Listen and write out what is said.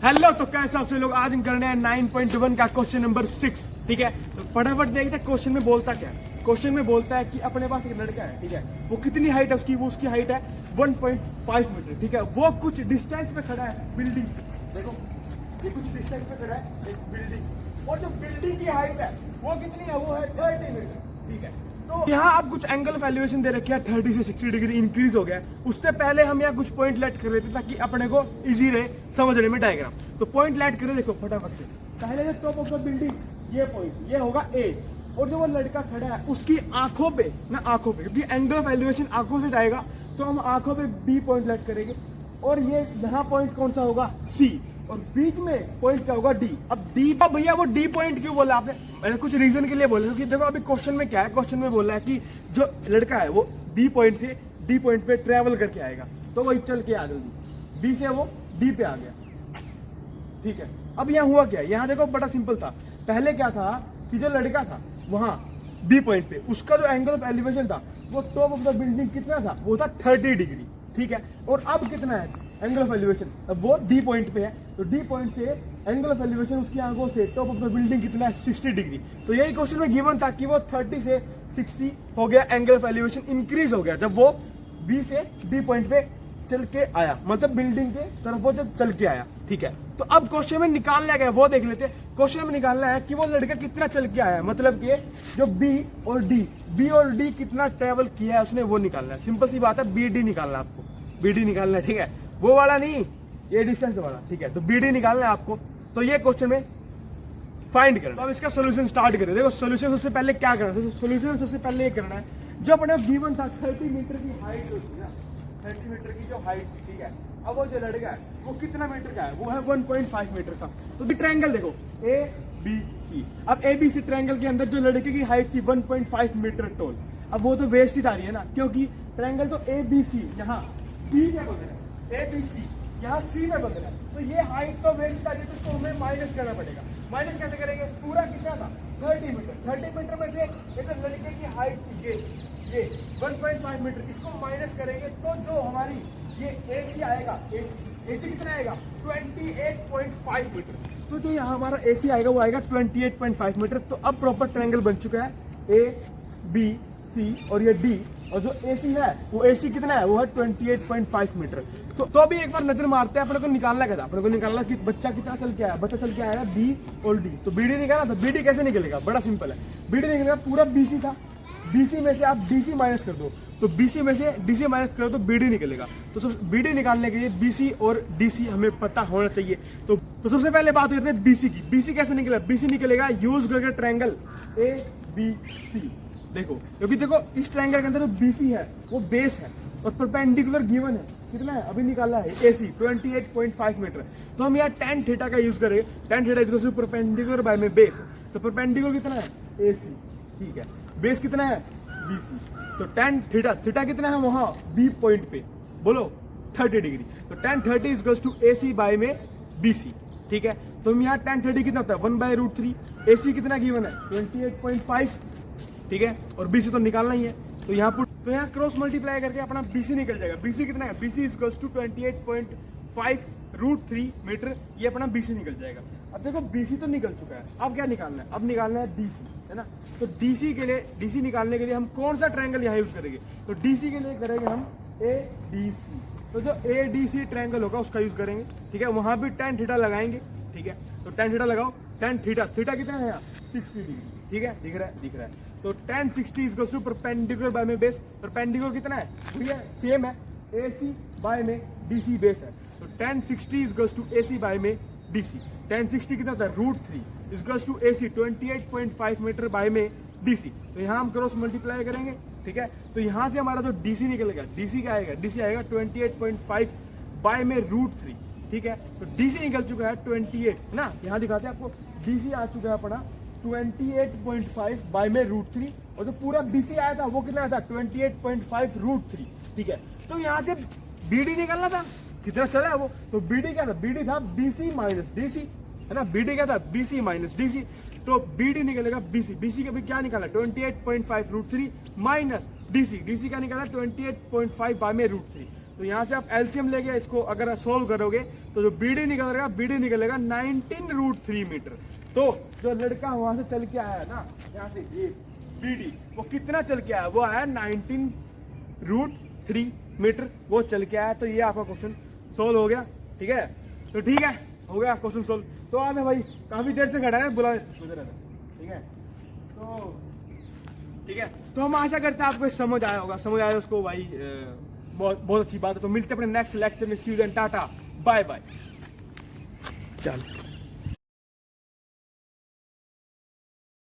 Hello, तो कैसे आप लोग। आज हम करने हैं 9.1 का क्वेश्चन नंबर 6। ठीक है, तो फटाफट देखते हैं क्वेश्चन में बोलता क्या है। क्वेश्चन में बोलता है कि अपने पास एक लड़का है, ठीक है, वो कितनी हाइट है उसकी, वो उसकी हाइट है 1.5 मीटर। ठीक है, वो कुछ डिस्टेंस पे खड़ा है बिल्डिंग। देखो, ये कुछ डिस्टेंस पे खड़ा है एक बिल्डिंग, और जो बिल्डिंग की हाइट है वो कितनी है, वो है 30 मीटर। ठीक है, तो यहाँ आप कुछ एंगल ऑफ एलिवेशन दे रखे हैं 30 से 60 डिग्री इंक्रीज हो गया। उससे पहले हम यहाँ कुछ पॉइंट लेट कर लेते ताकि अपने को इजी रहे समझने में डायग्राम। तो पॉइंट लेट करें, देखो फटाफट से। पहले जो टॉप ऑफ द बिल्डिंग ये पॉइंट ये होगा ए, और जो वो लड़का खड़ा है उसकी आंखों पे ना, आंखों पे, क्योंकि एंगल ऑफ एलिवेशन आंखों से जाएगा तो हम आंखों पे बी पॉइंट लेट करेंगे। और ये यहाँ पॉइंट कौन सा होगा, सी, और बीच में पॉइंट क्या होगा, डी। अब डी, अब भैया वो डी पॉइंट क्यों बोला आपने, मैंने कुछ रीजन के लिए बोला, क्योंकि देखो अभी क्वेश्चन में क्या है, क्वेश्चन में बोला है कि जो लड़का है वो बी पॉइंट से डी पॉइंट पे ट्रेवल करके आएगा, तो वही चल के आ जल्दी, बी से वो डी पे आ गया। ठीक है, अब यहाँ हुआ क्या, यहाँ देखो बड़ा सिंपल था। पहले क्या था कि जो लड़का था वहां बी पॉइंट पे, उसका जो एंगल ऑफ एलिवेशन था वो टॉप ऑफ द बिल्डिंग कितना था, वो था 30 डिग्री। ठीक है, और अब कितना है एंगल ऑफ एलिवेशन, अब वो डी पॉइंट पे है, तो डी पॉइंट से एंगल ऑफ एलिवेशन उसकी आंखों से टॉप ऑफ द बिल्डिंग कितना है, 60 डिग्री। तो यही क्वेश्चन में गिवन था कि वो 30 से 60 हो गया, एंगल ऑफ एलिवेशन इंक्रीज हो गया जब वो बी से डी पॉइंट पे चल के आया, मतलब बिल्डिंग के तरफ वो जब चल के आया। ठीक है, तो अब क्वेश्चन में निकालना क्या है वो देख लेते हैं। क्वेश्चन में निकालना है कि वो लड़का कितना चल के आया है, मतलब कि जो बी और डी कितना ट्रेवल किया है उसने, वो निकालना है। सिंपल सी बात है, बी डी निकालना है आपको, बी डी निकालना है। ठीक है, वो वाला नहीं, ये डिस्टेंस वाला। ठीक है, तो बी डी निकालना है आपको, तो ये क्वेश्चन में फाइंड करना। तो अब इसका सोल्यूशन स्टार्ट करें। देखो सोल्यूशन सबसे पहले क्या करना है, सोल्यूशन सबसे पहले ये करना है, जो अपने गिवन था 30 मीटर की हाइट जो थी ना, 30 मीटर की जो हाइट थी। ठीक है, अब वो जो लड़का है वो कितना मीटर का है, वो है 1.5 मीटर का। तो ट्रायंगल देखो ए बी सी, अब ए बी सी ट्रायंगल के अंदर जो लड़के की हाइट थी 1.5 मीटर टोल, अब वो तो वेस्ट ही आ रही है ना, क्योंकि ट्रायंगल तो ए बी सी यहाँ बी में बदल रहा है, ए बी सी यहाँ सी में बदल रहा है, तो ये हाइट तो वेस्ट आ रही है, तो इसको हमें माइनस करना पड़ेगा। माइनस कैसे करेंगे, पूरा कितना था 30 मीटर, 30 मीटर में से एक लड़के की हाइट थी ये 1.5 मीटर, इसको माइनस करेंगे तो जो हमारी ये AC आएगा, AC कितना आएगा 28.5 मीटर। तो जो यहाँ हमारा AC आएगा वो आएगा 28.5 मीटर। तो अब प्रॉपर ट्रायंगल बन चुका है A B C और ये D, और जो AC है वो AC कितना है, वो है 28.5 मीटर। तो अभी एक बार नजर मारते हैं, अपने को निकालना क्या था, अपने को निकालना कि बच्चा कितना चल के आया, बच्चा चल के आया B और D। तो BD निकालना, तो BD कैसे निकलेगा, बड़ा सिंपल है। BD निकलेगा, पूरा BC था, BC में से आप DC माइनस कर दो, तो BC में से DC माइनस करो तो BD निकलेगा। तो BD निकालने के लिए BC और DC हमें पता होना चाहिए। तो सबसे पहले बात करते हैं BC की। BC कैसे निकलेगा, BC निकलेगा यूज करके ट्रायंगल ABC। देखो, क्योंकि देखो इस ट्रायंगल के अंदर जो BC है वो बेस है और परपेंडिकुलर गिवन है, कितना है अभी निकाला है AC 28.5 मीटर। तो हम यहाँ tan थीटा का यूज करेंगे, tan theta is equal to perpendicular by में बेस। तो परपेंडिकुलर कितना है AC, ठीक है, बेस कितना है BC, तो tan थीटा, थीटा कितना है वहां B पॉइंट पे, बोलो 30 डिग्री। तो tan 30 is equal to AC by में BC। ठीक है, तो हम यहाँ tan 30 कितना होता है 1/√3, AC कितना गिवन है 28.5। ठीक है, और BC तो निकालना ही है, तो यहाँ क्रॉस मल्टीप्लाई करके अपना BC निकल जाएगा। BC कितना है, BC is equal to 28.5√3 metre, ये अपना BC निकल जाएगा। अब देखो BC तो निकल चुका है, अब क्या निकालना है, अब निकालना है DC, है ना। तो DC निकालने के लिए हम कौन सा ट्रायंगल यहाँ यूज करेंगे, तो DC के लिए करेंगे हम ADC। तो जो ADC ट्रायंगल होगा उसका यूज करेंगे। ठीक है, वहां भी tan थीटा लगाएंगे। ठीक है, तो tan थीटा लगाओ, tan थीटा कितना है यहाँ 60 डिग्री। ठीक है, दिख रहा है। तो tan 60 is equal to perpendicular by में बेस, परपेंडिकुलर कितना है भैया सेम है, AC बाय में DC बेस है। तो tan 60 is equal to AC by में DC। tan 60 कितना था √3 is equal to AC 28.5 metre by में DC। तो यहाँ हम क्रॉस मल्टीप्लाई करेंगे। ठीक है, तो यहाँ से हमारा जो DC निकलेगा, DC क्या आएगा, DC आएगा 28.5 बाय में √3। ठीक है, तो DC निकल चुका है 28 ना, यहाँ दिखाते हैं आपको, DC आ चुका है अपना 28.5 बाय में √3, और जो पूरा BC आया था वो कितना था 28.5√3। ठीक है, तो यहाँ से BD निकालना था, कितना चला है वो, तो BD क्या था, BD था BC माइनस DC, है ना, BD क्या था BC माइनस DC। तो BD निकलेगा BC का भी क्या निकाला 28.5√3 माइनस DC क्या निकाला 28.5 बाय में √3। तो यहाँ से आप एलसीएम लेके इसको अगर सोल्व करोगे तो जो बीडी निकलेगा 19√3 मीटर। तो जो लड़का वहां से चल के आया ना, यहाँ से ये बीडी, वो कितना चल के आया, वो आया 19√3 मीटर वो चल के आया। तो ये आपका क्वेश्चन सोल्व हो गया। ठीक है, तो ठीक है, हो गया क्वेश्चन सोल्व। तो आजा भाई, काफी देर से खड़ा है, बुला। ठीक है, तो ठीक है, तो हम आशा करते हैं आपको समझ आया होगा। समझ आया उसको भाई, बहुत बहुत अच्छी बात है। तो मिलते हैं अपने नेक्स्ट लेक्चर में। See you then, tata bye bye. चल।